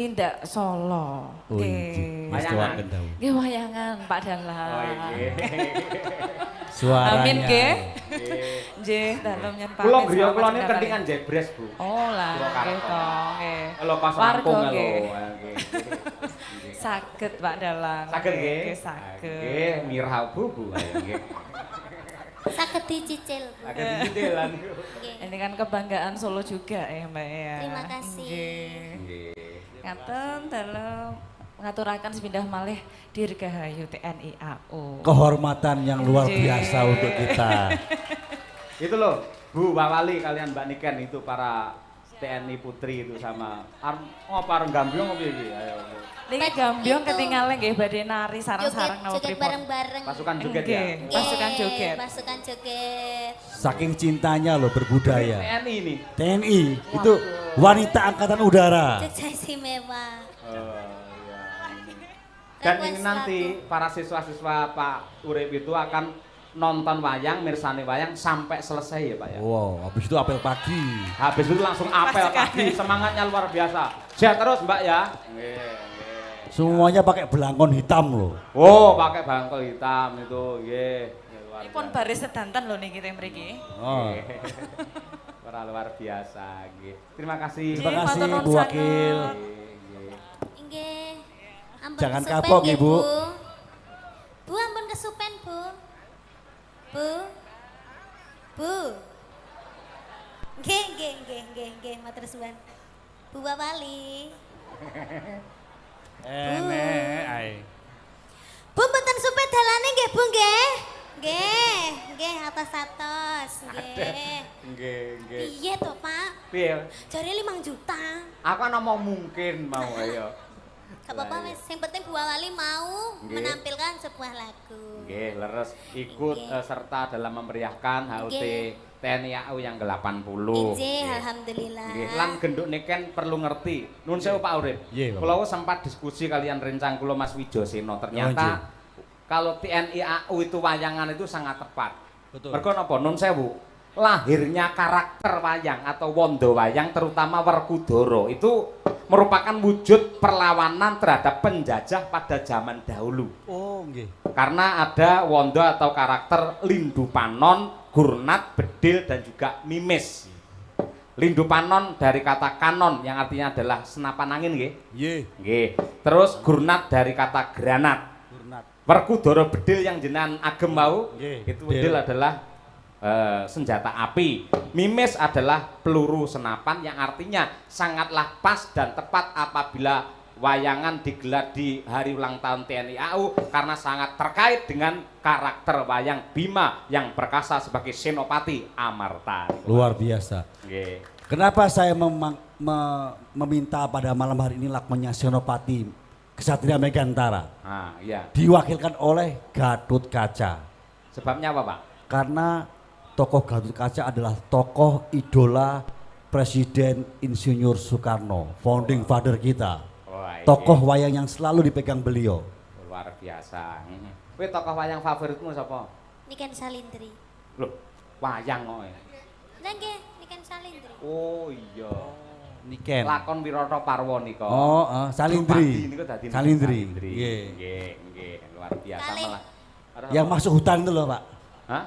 Tindak Solo. Nggih. Wayangan. Nggih wayangan Pak Dalang. Oh iya. Suaranya. Amin nggih. Nggih, dalem nyen pamit. Kula griya sama kula ini panjenengan. kentingan jebres, Bu. Oh lah, nggih to, nggih. Lho pas Warga, rampung lho. nggih. Nggih. Saged Pak Dalang. Saged nggih. Nggih, saged. Nggih, mirah Bu, nggih. Saged dicicil, Bu. Saged dicicilan. Nggih. Ini kan kebanggaan Solo juga ya Mbak ya. Terima kasih. Nggih. Nggih. Ngaten dalam ngaturaken sepindah malih Dirgahayu TNI AU. Kehormatan yang luar Nggih. biasa untuk kita. Itu loh, Bu Wawali kalian Mbak Niken itu para TNI Putri itu sama pareng gambyong apa iki? Ayo. Niki gambyong ketinggalan nggih badhe nari sarang-sarang napa Joget pripun? bareng-bareng. Pasukan joget ya. Nggih, pasukan joget. Pasukan joget. Saking cintanya loh berbudaya. TNI ini. TNI itu wanita angkatan udara. Jogja istimewa. Iya. Dan ini nanti para siswa-siswa Pak Urip itu akan nonton wayang, mirsani wayang sampai selesai ya Pak ya. Wow, habis itu apel pagi. Habis itu langsung apel pagi, semangatnya luar biasa. Sehat terus Mbak ya. Semuanya pakai belangkon hitam loh. Oh, pakai bangkel hitam itu, nggih. Luar Ini pun biasa. baris sedanten lho niki teng mriki. Oh. Luar biasa, nggih. Terima kasih. Terima Nggih, kasih matur nuwun Bu Wakil. sanget. Nggih. Nggih. Ampun Jangan kesupen kapok, nggih, Ibu. Bu ampun kesupen, Bu. Bu. Bu. Nggih, matur suwun. Bu Wawali. Ai. Bu mboten supe dalane nggih, Bu nggih. Nggih, atos-atos, nggih. Nggih. Piye to, Pak? Piye? Jare 5 juta. Aku ngomong mungkin mau ayo. Gak apa-apa wis, yang penting Bu Wawali mau Nggih. menampilkan sebuah lagu. Nggih, leres ikut Nggih. serta dalam memeriahkan HUT Nggih. TNI AU yang ke-80. Nggih, alhamdulillah. Nggih, lan genduk niken perlu ngerti. Nun sewu Pak Urip. Iya, Pak. Kula sempat diskusi kalian rencang kula Mas Wijoseno. Ternyata kalau TNI AU itu wayangan itu sangat tepat. Betul. Mergo napa? Nun sewu. Lahirnya karakter wayang atau wondo wayang terutama Werkudara itu merupakan wujud perlawanan terhadap penjajah pada zaman dahulu. Oh, nggih. Karena ada wondo atau karakter Lindu Panon, Gurnat, Bedil dan juga Mimis. Lindu Panon dari kata kanon yang artinya adalah senapan angin nggih. Nggih. Nggih. Terus Gurnat dari kata granat. Gurnat. Werkudara Bedil yang jenengan agem mau, Nggih, itu bedil. bedil adalah senjata api. Mimis adalah peluru senapan yang artinya sangatlah pas dan tepat apabila wayangan digelar di hari ulang tahun TNI AU karena sangat terkait dengan karakter wayang Bima yang perkasa sebagai Senopati Amarta. Luar biasa. Nggih. Kenapa saya meminta pada malam hari ini lakmanya Senopati Kesatria Megantara Nah, iya. diwakilkan oleh Gatot Kaca. Sebabnya apa, Pak? Karena tokoh Gatot Kaca adalah tokoh idola Presiden Insinyur Soekarno, founding father kita. Wah, Tokoh wayang yang selalu dipegang beliau. luar biasa. Kowe tokoh wayang favoritmu sapa? Niken Salindri. Loh, wayang kok. Lah nggih, Niken Salindri. Oh iya. Niken. Lakon Wirata Parwa nika. Oh, Salindri. Drupadi niku dadi Salindri. Salindri. Nggih. Nggih, luar biasa Kalih. malah. Yang masuk hutan itu loh, Pak. Hah?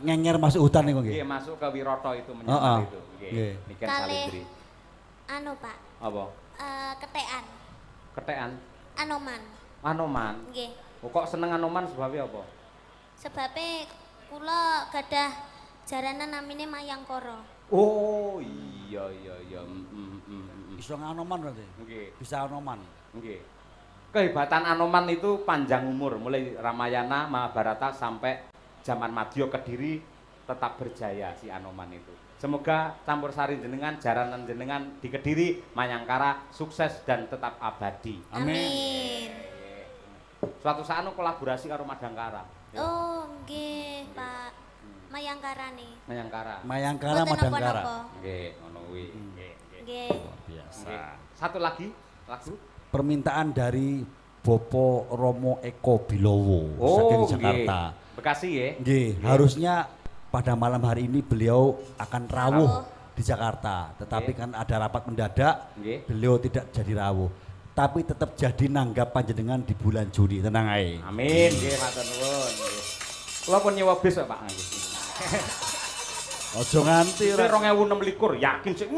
Ngenger masuk hutan itu nggih. Nggih, masuk ke Wirata itu Heeh. menyamar itu. Nggih. Nggih. Niken Kalih. Salindri. Anu, Pak. Apa? Ketekan. Ketekan Anoman. Anoman. Nggih. Kok seneng Anoman sebabnya apa? Sebabe kula gadah jaranan namine Mayangkara. Oh, iya. Bisa nganoman berarti. Nggih. Bisa anoman. Nggih. Kehebatan Anoman itu panjang umur, mulai Ramayana, Mahabharata sampai zaman Madya Kediri tetap berjaya si Anoman itu. Semoga campur sari jenengan, jaranan jenengan di Kediri, Mayangkara sukses dan tetap abadi. Amin. Suatu saat anu kolaborasi karo Madangkara. Oh, nggih, Pak. Mayangkara nih. Mayangkara. Mayangkara Mboten Madangkara. napa-napa. Nggih, ngono kuwi. Nggih. Nggih. Biasa. Nggih. Satu lagi lagu. Permintaan dari Bopo Romo Eko Bilowo saking Jakarta. Bekasi ya. Nggih, harusnya pada malam hari ini beliau akan rawuh di Jakarta. Tetapi kan ada rapat mendadak, Nggih. beliau tidak jadi rawuh. Tapi tetap jadi nanggap panjenengan di bulan Juni, tenang ae. Amin, nggih matur nuwun. Nggih. Kula pun nyewa bis kok, Pak. Ojo nganti Sik 2026 yakin sik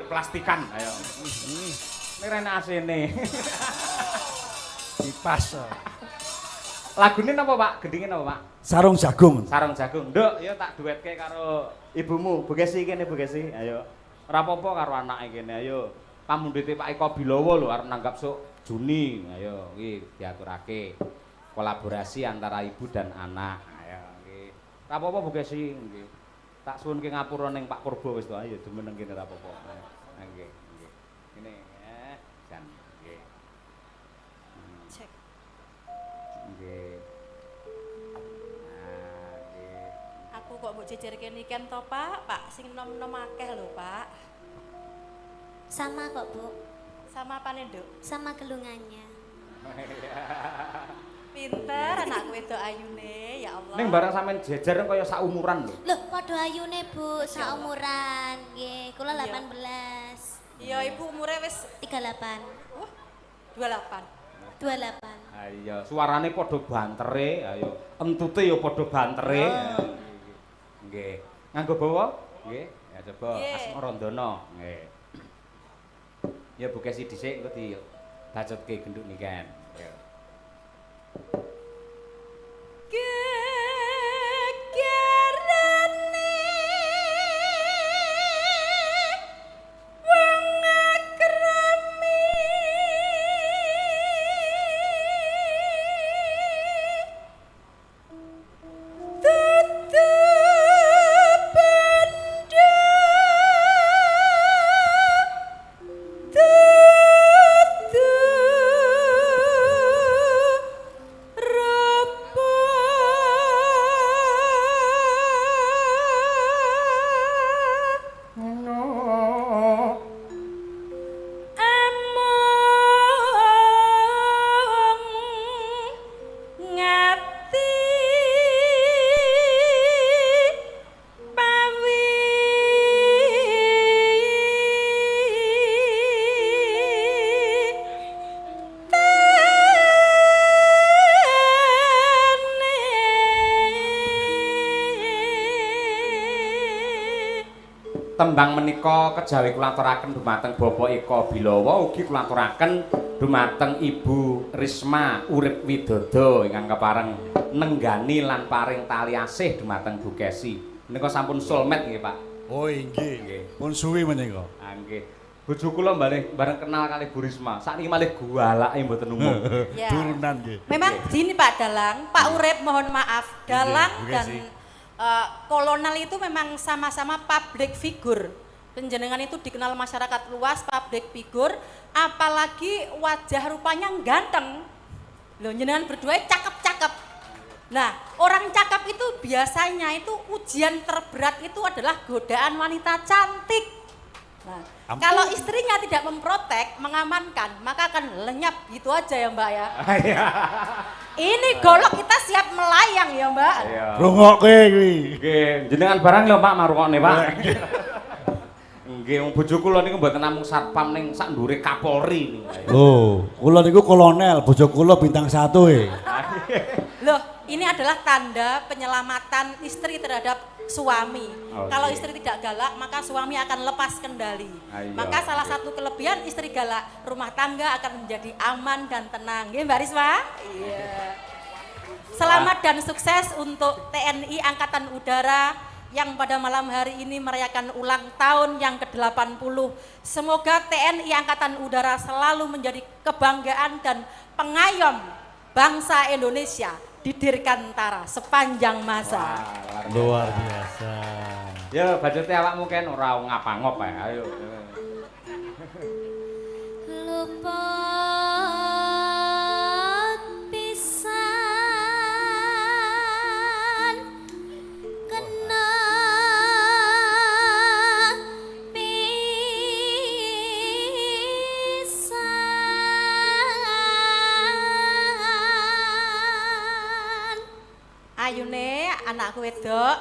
plastikan ayo. Nek rene asene. kipas. Lagune napa, Pak? Gendinge napa, Pak? Sarung jagung. Sarung jagung. Nduk, ya tak duetke karo ibumu. Bu Gesi kene, Bu Gesi. Ayo. Ora apa-apa karo anake kene, ayo. Pamundhute Pak Eko Bilowo lho arep nanggap sok Juni. Ayo, iki diaturake. Kolaborasi antara ibu dan anak. Ayo, nggih. Ora apa-apa Bu Gesi, nggih. Tak suwunke ngapura ning Pak Purbo wis to. Ayo demeneng kene ora apa-apa. Nggih, nggih. Kene jan nggih. Cek. Nggih. Nggih. Aku kok mbok jejerke niken to, Pak? Pak sing nom-nom akeh lho, Pak. Sama kok, Bu. Sama apane, Nduk? Sama gelungannya. Pinter anakku wedok ayune, ya Allah. Ning barang sampean jejer kaya saumuran lho. Loh, padha ayune, Bu, saumuran. Nggih, kula Iya. 18. Iya, Ibu umure wis 38. wah 28. 28. Ayo, suarane padha bantere, ayo. Entute ya padha bantere. Nggih. Nganggo bawa? Nggih. Ya coba Nggih. Asma Randana. Nggih. Ya Bu Kesi dhisik engko dibacutke genduk niken. Ya. Gegerane wong akrami dudu benda dudu rupa among ngati Tembang menika kejawi kula aturaken dumateng Bapak Eko Bilowo, ugi kula aturaken dumateng Ibu Risma Urip Widodo ingkang kepareng nenggani lan paring tali asih dumateng Bu Kesi. Menika sampun soulmate nggih, Pak. Oh inggih. Nggih. Pun suwi menika. Ah nggih. Bojo kula bareng kenal kali Bu Risma. Sakniki malih gualake mboten umum. Ya. Turunan nggih. Memang gini Pak Dalang, Pak Urip mohon maaf, Dalang Bu dan Kesi. Kolonel itu memang sama-sama public figure. Penjenengan itu dikenal masyarakat luas public figure, apalagi wajah rupanya ganteng. Loh, jenengan berdua cakep-cakep. Nah, orang cakep itu biasanya itu ujian terberat itu adalah godaan wanita cantik. Nah, Ampun. kalau istrinya tidak memprotek, mengamankan, maka akan lenyap gitu aja ya Mbak ya. Iya. Ini golok kita siap melayang ya Mbak. Iya. Rungokke kuwi. Nggih, jenengan barang lho Pak marungokne Pak. Nggih, wong bojo kula niku mboten namung satpam ning sak ndure Kapolri niku. Oh, kula niku kolonel, bojo kula bintang 1 e. Loh, ini adalah tanda penyelamatan istri terhadap suami. Oh, Kalau iya. istri tidak galak, maka suami akan lepas kendali. Ayo, Maka salah iya. satu kelebihan istri galak, rumah tangga akan menjadi aman dan tenang. Nggih, Mbak Risma? Iya. Selamat dan sukses untuk TNI Angkatan Udara yang pada malam hari ini merayakan ulang tahun yang ke-80. Semoga TNI Angkatan Udara selalu menjadi kebanggaan dan pengayom bangsa Indonesia di Dirgantara sepanjang masa. Wah, Luar biasa. Ya, bajute awakmu kan ora ngapa-ngop ae. Ayo. Luput pisan kena pisan. Ayune anakku wedok,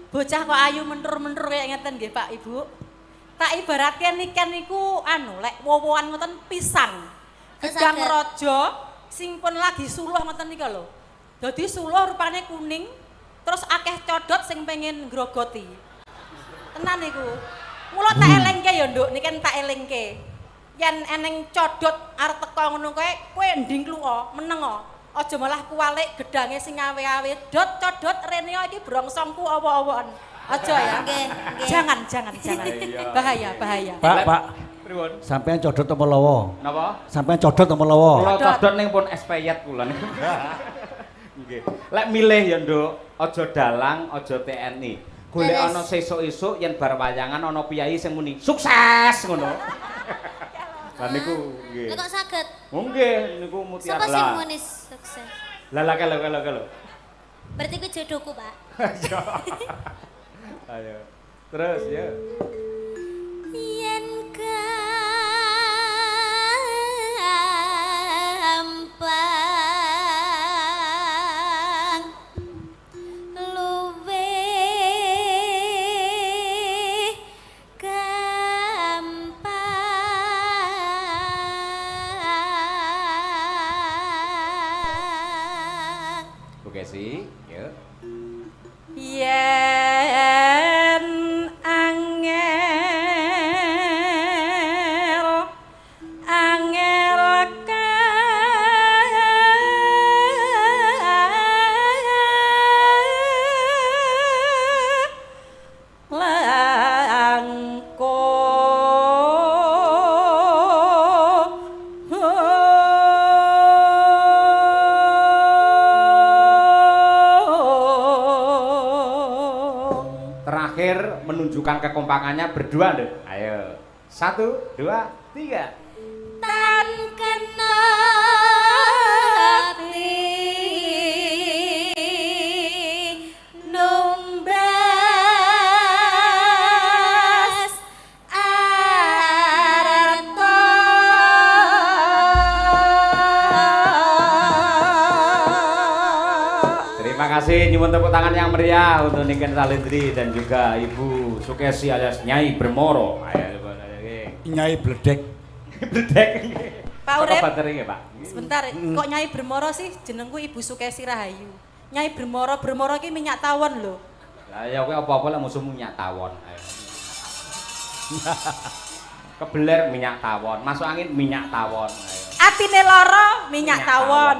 bocah kok ayu menur-menur kayak ngeten nggih Pak Ibu. Tak ibaratke niken niku anu lek wowoan ngoten pisang. Gedang Saged. raja sing pun lagi suluh ngoten nika lho. Dadi suluh rupane kuning terus akeh codot sing pengen grogoti. Tenan niku. Mula tak elingke ya Nduk, niken tak elingke. Yen eneng codot arep teko ngono kowe nding kluwa, meneng aja malah kuwalik gedange sing awe-awe. Dot codot rene iki brongsongku awa-awan. Aja ya. Nggih, nggih. Jangan. Bahaya. Pak. Pripun? Sampean codot apa lawa? Napa? Sampean codot apa lawa? Kula Codot. codot ning pun espayet kula niku. Nggih. Lek milih ya, Nduk, aja dalang, aja TNI. Golek Leres. ana sesuk-esuk yen bar wayangan ana piyai sing muni sukses ngono. Lah niku nggih. Lha kok saged? Oh, nggih, niku mutiara. Sapa sing muni sukses? Lah kalau. Berarti ku jodohku, Pak. Ayo. Terus ya. Yen gampang luwe gampang. Oke sih, ya. Yen angel Terakhir menunjukkan kekompakannya berdua deh. Ayo. 1, 2, 3. Tan kena ati numbas arta. Terima kasih, nyuwun tepuk tangan yang meriah untuk Niken Salindri dan juga Ibu Sukesi alias Nyai Bermoro. Ayo, Nyai bledek. Bledek. Pak Urip. Apa baterainya, Pak? Sebentar, kok Nyai Bermoro sih jenengku Ibu Sukesi Rahayu. Nyai Bermoro iki minyak tawon lho. Lah ya kowe apa-apa lah musuhmu minyak tawon. Ayo. Kebeler minyak tawon, masuk angin minyak tawon. Ayo. Atine lara minyak Minyak tawon.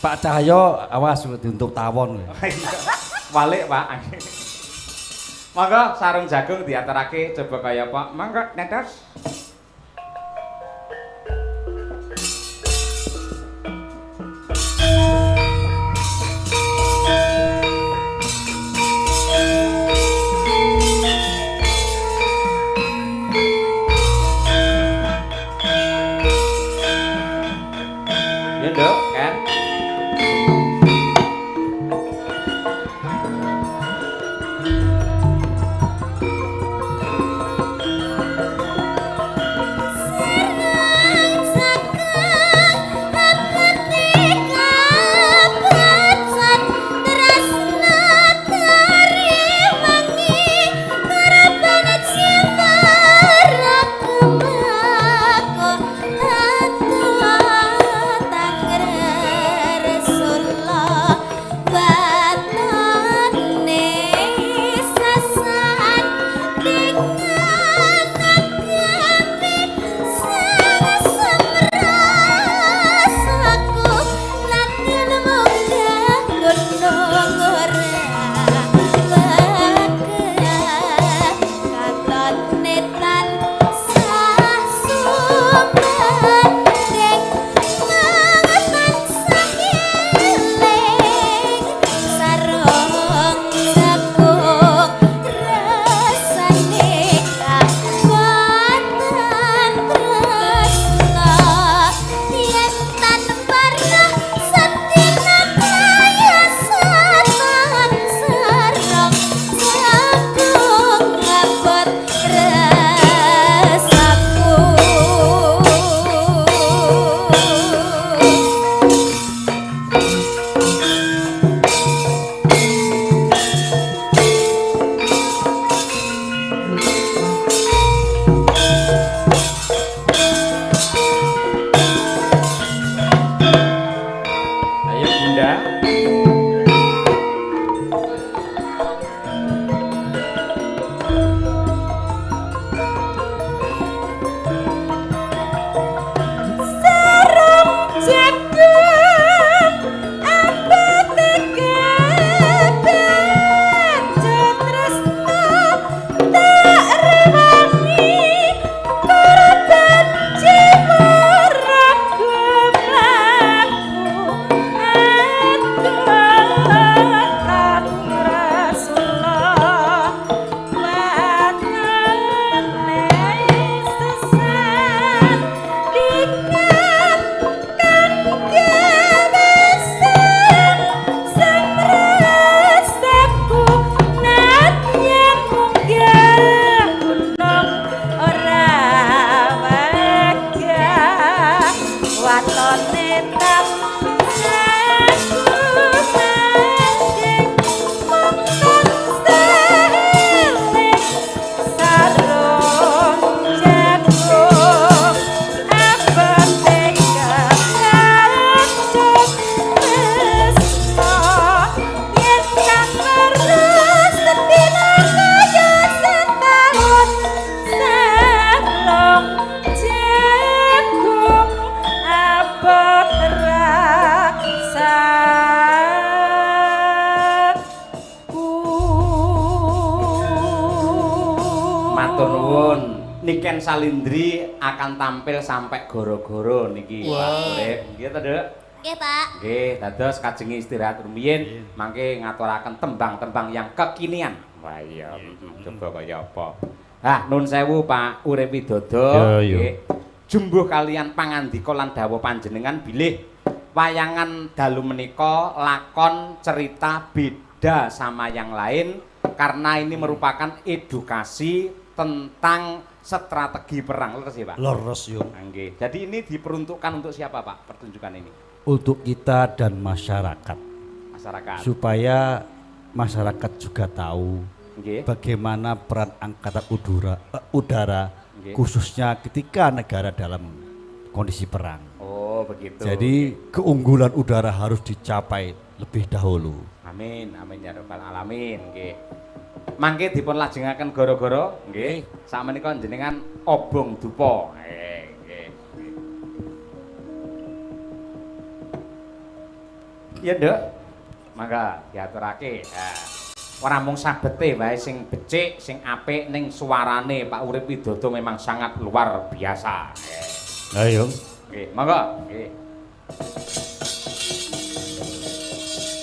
Pak Cahyo awas untuk tawon. Balik, Pak. Monggo sarung jagung diaturake coba kaya Pak. Monggo netes. Ya, Dok, kan? Matur nuwun. Niken Salindri akan tampil sampai goro-goro niki Pak Urip. Nggih to, Dek? Nggih, Pak. Nggih, dados kajengi istirahat rumiyin mangke ngaturaken tembang-tembang yang kekinian. Wah iya, coba kaya apa. Nun sewu Pak Urip Widodo. Nggih. Jumbuh kalian pangandika lan dawuh panjenengan bilih wayangan dalu menika lakon cerita beda sama yang lain karena ini merupakan edukasi tentang strategi perang. Leres ya Pak? Leres yo. Nggih. Jadi ini diperuntukkan untuk siapa Pak pertunjukan ini? Untuk kita dan masyarakat. Masyarakat. Supaya masyarakat juga tahu Nggih. bagaimana peran angkatan udara Nggih. khususnya ketika negara dalam kondisi perang. Oh, begitu. Jadi keunggulan udara harus dicapai lebih dahulu. Amin, amin ya rabbal alamin. Nggih. Mangke dipun lajengaken goro-goro, nggih. Sakmenika jenengan obong dupa. Nggih. Iya, Nduk. Mangga diaturake. Ora mung sabete wae sing becik, sing apik ning suarane Pak Urip Widodo memang sangat luar biasa. Ayo. Nggih, monggo. Nggih.